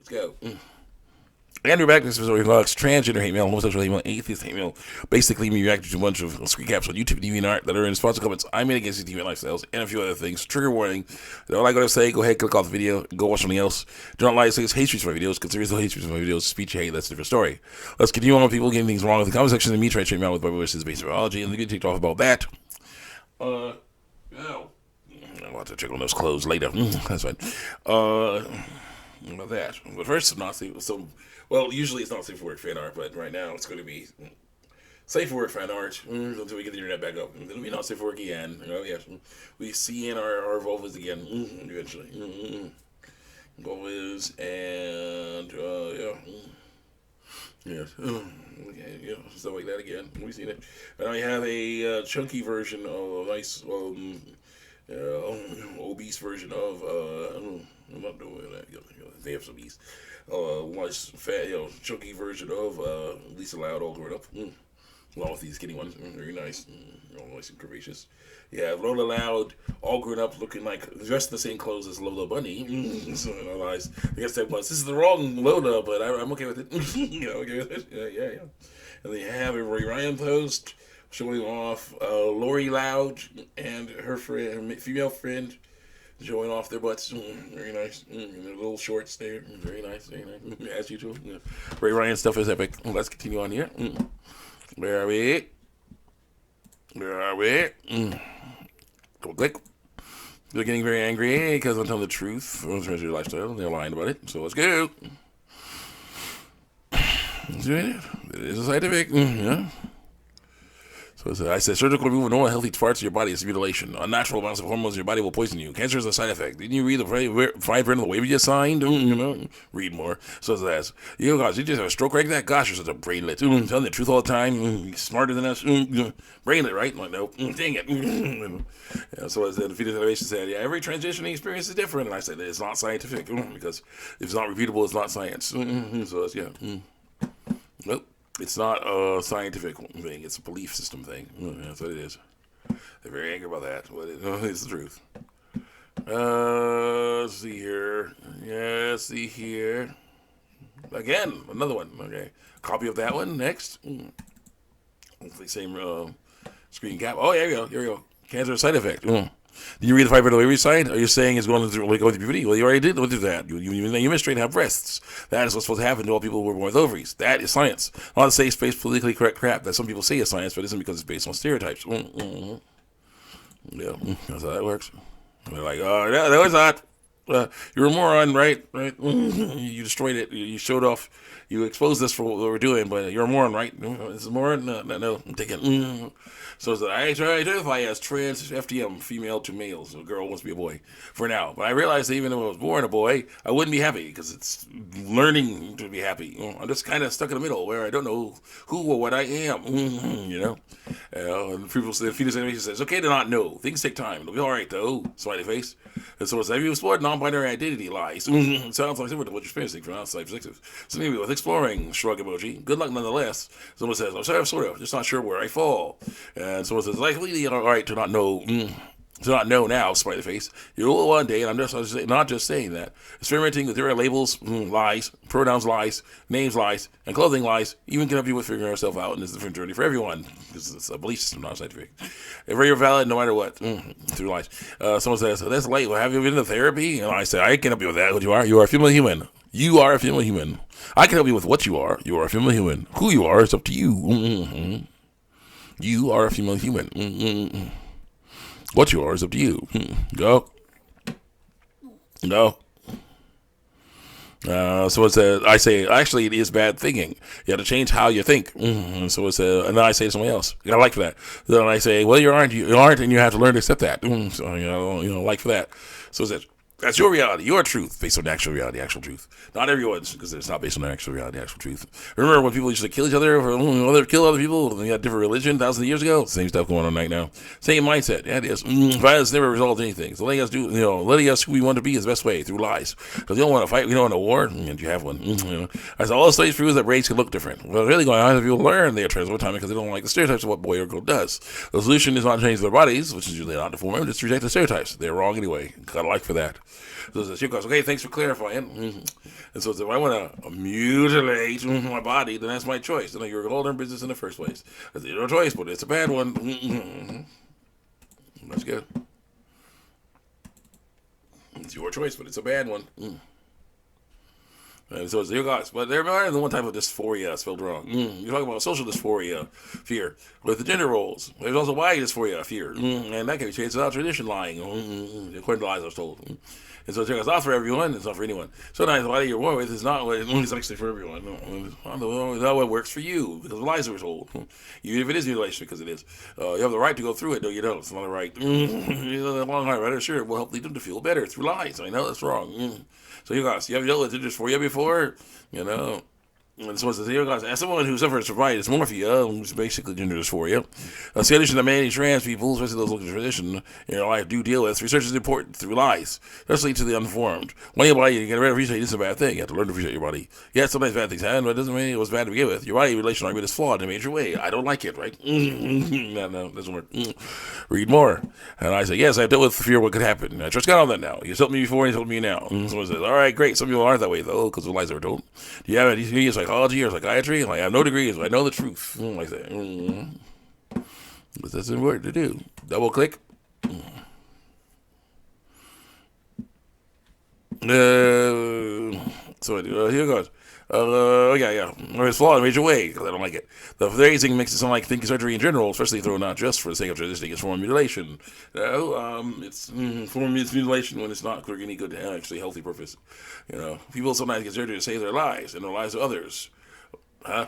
go. And we're back. This is what vlogs transgender hate mail, homosexual hate mail, atheist hate mail. Basically, me reacting to a bunch of screen caps on YouTube, TV, and art that are in response to comments I made against TV and lifestyles, and a few other things. Trigger warning. If you don't like what I say, go ahead, click off the video, and go watch something else. Do not like say it's hate speech for my videos, because there is no hate speech for my videos. Speech hate, that's a different story. Let's continue on with people getting things wrong with the comment section and me trying to change me out with my wishes based biology, and then get ticked off about that. I'll have to check on those clothes later. That's fine. About that. But first, not safe. Well, usually it's not safe for work fan art, but right now it's going to be safe for work fan art until we get the internet back up. It'll be not safe for work again. Yes, we see in our vulvas again eventually. Vulvas and stuff like that again. We've seen it. And I have a chunky version of a nice obese version of I'm not doing that. They have some obese. Nice fat, chunky version of Lisa Loud all grown up. Along with these skinny ones. Very nice. Nice and curvaceous. Yeah, Lola Loud, all grown up, looking like, dressed in the same clothes as Lola Bunny. So, nice. I guess that was, this is the wrong Lola, but I'm okay with it. Okay with it. Yeah. And they have a Ray Ryan post showing off Lori Loud and her friend, her female friend, showing off their butts. Very nice. And their little shorts there. Very nice. As usual. Yeah. Ray Ryan stuff is epic. Let's continue on here. Where are we? Double click. They're getting very angry because I'm telling the truth on transgender lifestyle. They're lying about it. So let's go. It is a scientific. Yeah. So I said, surgical removal of normal healthy parts of your body is mutilation. Unnatural amounts of hormones in your body will poison you. Cancer is a side effect. Didn't you read the fine print of the waiver you signed? Read more. So it says, gosh, you just have a stroke like that? Gosh, you're such a brainlet. Telling the truth all the time. Smarter than us. Brainlet, right? Like, no. Dang it. So as the Fetus Innovation said, every transitioning experience is different. And I said, it's not scientific. Because if it's not repeatable, it's not science. So it's, Nope. It's not a scientific thing. It's a belief system thing. That's what it is. They're very angry about that, but it's the truth. Let's see here. Yeah, let's see here. Again, another one. Okay. Copy of that one. Next. Hopefully same screen cap. Oh, here we go. Cancer side effect. Did you read the fiber delivery side? Are you saying it's going to go through puberty? Well, you already did go through that. You menstruate and have breasts. That is what's supposed to happen to all people who were born with ovaries. That is science. Not to say it's based politically correct crap that some people say is science, but it isn't because it's based on stereotypes. Yeah, that's how that works. They're like, oh, no, it's not. You're a moron, right? You destroyed it. You showed off. You exposed us for what we're doing, but you're a moron, right? This is a moron? No, take it. So I identify as trans FTM, female to male. So a girl wants to be a boy for now. But I realized that even if I was born a boy, I wouldn't be happy because it's learning to be happy. I'm just kind of stuck in the middle where I don't know who or what I am. And people say, the Fetus Innovation says, okay to not know. Things take time. It'll be all right, though. Smiley face. And so it's like, you explored non-binary identity lies. It sounds like similar to what you're experiencing from outside perspective. So maybe with exploring, shrug emoji. Good luck nonetheless. Someone says, I'm sorry, I'm sort of just not sure where I fall. And someone says, likely all right to not know. To not know now, smiley face. You will one day, and I'm just not just saying that. Experimenting with your labels, lies, pronouns lies, names lies, and clothing lies, even can help you with figuring yourself out, and it's a different journey for everyone, because it's a belief system, not scientific. Very valid no matter what, through lies. Someone says, that's late, well, have you been to therapy? And I say, I can help you with that, what you are a female human. You are a female human. I can help you with what you are a female human. Who you are is up to you. You are a female human. What you are is up to you. Go. So it says, I say, actually, it is bad thinking. You have to change how you think. So it says, and then I say to somebody else, you got to like for that. Then I say, well, you aren't, and you have to learn to accept that. So like for that. So it says, that's your reality, your truth, based on actual reality, actual truth. Not everyone's, because it's not based on actual reality, actual truth. Remember when people used to kill each other, or kill other people, they had different religion thousands of years ago? Same stuff going on right now. Same mindset. Yeah, it is. Violence never resolves anything. So letting us who we want to be is the best way, through lies. Because you don't want to fight, we don't want a war, and you have one. I said, all the studies prove that race can look different. Well, really going on is people learn they are trans over time because they don't like the stereotypes of what boy or girl does. The solution is not to change their bodies, which is usually not deformed, just to reject the stereotypes. They're wrong anyway. Gotta like for that. So she goes, okay, thanks for clarifying. And so if I want to mutilate my body, then that's my choice. Then you're all in business in the first place. That's your choice, but it's a bad one. That's good. It's your choice, but it's a bad one. And so it's your guys. But there are the one type of dysphoria spelled wrong. You're talking about social dysphoria, fear, with the gender roles. There's also body dysphoria, fear. And that can be changed without tradition lying, according to lies I was told. And so it's not for everyone, it's not for anyone. Sometimes the body you're born with is not what it's actually for everyone. It's not what works for you, because of lies that were told. Even if it is mutilation, because it is. You have the right to go through it. No, you don't. It's not a right. You know, long hard right? Sure, it will help them to feel better through lies. I know that's wrong. So you guys, you have dealt with gender dysphoria before, you know. And so you guys, as someone who suffers from body dysmorphia, which is basically gender dysphoria, a solution that many trans people, especially those looking for transition in their life, do deal with. Research is important through lies, especially to the uninformed. When your body, you get to appreciate it's a bad thing. You have to learn to appreciate your body. Yeah, sometimes bad things happen, but it doesn't mean it was bad to begin with. Your body relation argument is flawed in a major way. I don't like it, right? No, doesn't work. Read more. And I say, yes, I've dealt with fear of what could happen. I trust God on that now. He's helped me before, he's helped me now. Someone says, all right, great. Some people aren't that way, though, because of lies they were told. Do you have any psychology or psychiatry? I have no degrees, but I know the truth. Like that. But that's important to do. Double click. Here goes. Yeah. It's flawed in a major way, because I don't like it. The phrasing makes it sound like thinking surgery in general, especially though not just for the sake of transitioning, it's form of mutilation. It's mutilation when it's not for any good, actually healthy purpose. You know, people sometimes get surgery to save their lives and the lives of others. Huh?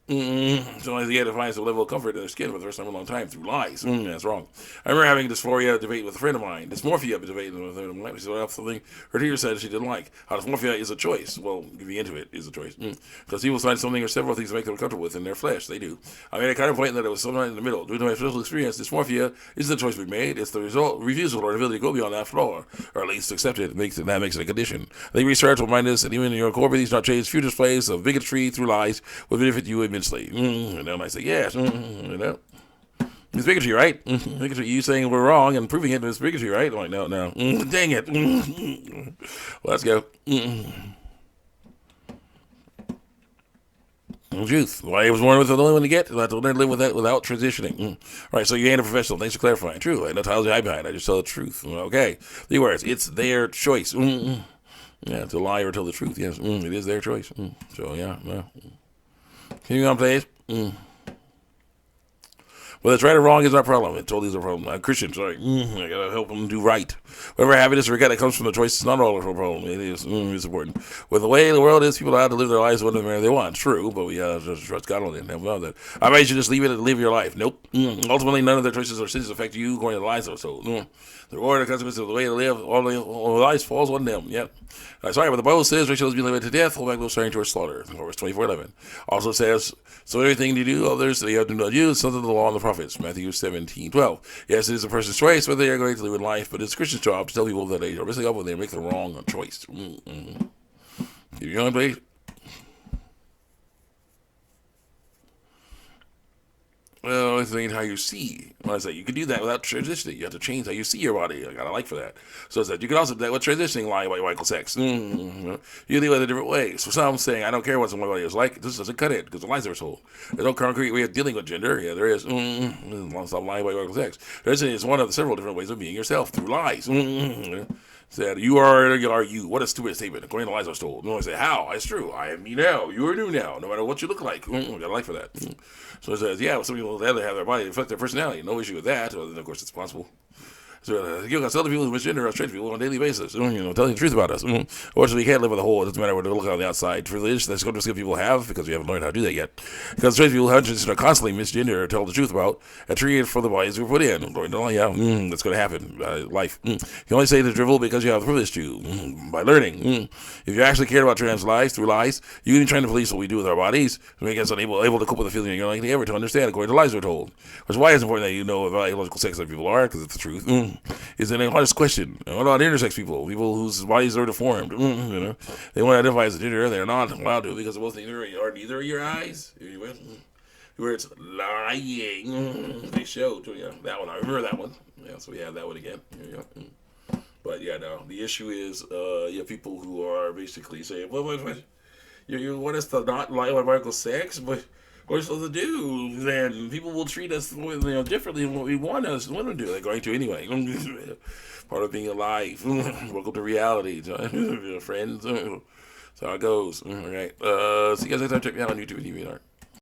Sometimes they get to find some level of comfort in their skin for the first time in a long time through lies. That's wrong. I remember having a dysphoria debate with a friend of mine. Dysmorphia debate with a friend of mine. She said something her teacher said she didn't like. How dysmorphia is a choice. Well, giving into it is a choice. Because people find something or several things to make them comfortable with in their flesh. They do. I made a kind of point that it was somewhere in the middle. Due to my physical experience, dysmorphia isn't the choice we made. It's the result, refusal or ability to go beyond that flaw, or at least accept it. That makes it a condition. I think research will remind us that even in your core beliefs not change future displays of bigotry through lies will benefit you immensely. And then I say, yes, you know. It's bigotry, right? Bigotry, you saying we're wrong and proving it is bigotry, right? I'm like, no. Dang it. Well, let's go. Truth. Well, I was born with the only one to get. I have to learn to live with that without transitioning. Right, so you ain't a professional. Thanks for clarifying. True. I have no titles to hide behind. I just tell the truth. Okay. 3 words. It's their choice. Yeah, to lie or tell the truth. Yes, it is their choice. So, yeah. Continue on, please. Whether it's right or wrong is our problem. It totally is our problem. I'm Christian, sorry. I gotta help them do right. Whatever happiness or regret that comes from the choice is not all of our problem. It is. It's important. With the way the world is, people are allowed to live their lives whatever they want. True, but we just trust God on it. That. I bet you just leave it and live your life. Nope. Ultimately, none of their choices or sins affect you according to the lies that were told. The reward or consequences of the way they live, all lies falls on them. Yep. Sorry, but the Bible says Rachel has been led to death, hold back those starting towards slaughter. Verse 24:11. Also says, so everything you do, others they have to not use, something of the law and the prophets. Matthew 17:12. Yes, it is a person's choice whether they are going to live in life, but it's a Christian's job to tell people that they are messing up when they make the wrong choice. Keep going, please. Well, it's how you see. When I say you can do that without transitioning, you have to change how you see your body. I got a like for that. So it's that you can also do that with transitioning, lie about your equal sex. You deal with it a different way. So some saying, I don't care what somebody is like. This doesn't cut it because the lies are told. There's no concrete way of dealing with gender. Yeah, there is. Stop lying about your equal sex. Transitioning is one of the several different ways of being yourself through lies. Said, you are you. What a stupid statement. According to lies I was told. No, I say, how? It's true. I am me now. You are new now. No matter what you look like. Got a like for that. So it says, yeah, well, some people have their body reflect their personality. No issue with that. Well, then, of course, it's possible. So you got other people who misgender us trans people on a daily basis, telling the truth about us. Or so we can't live with a whole. It doesn't matter what they look on the outside. Privilege that's going to skip people have because we haven't learned how to do that yet. Because trans people have to constantly misgender or tell the truth about and treated for the bodies we put in. That's going to happen. Life. You can only say the drivel because you have the privilege to by learning. If you actually cared about trans lives through lies, you can train the police what we do with our bodies to make us able to cope with the feeling you're likely ever to understand according to lies we're told. Which is why it's important that you know about biological sex that people are because it's the truth. Is an honest question. What about intersex people whose bodies are deformed? They want to identify as a gender, they're not allowed to because both neither of your eyes. Where it's lying. They showed that one. I remember that one. Yeah, so we have that one again. But But yeah, no. The issue is, you have people who are basically saying, "Well, you want us to not like biological sex, but what are we supposed to do? Then people will treat us, differently than what we want to do. They're going to anyway. Part of being alive. Welcome to reality, friends. That's how it goes. All right. See you guys next time. Check me out on YouTube and DeviantArt.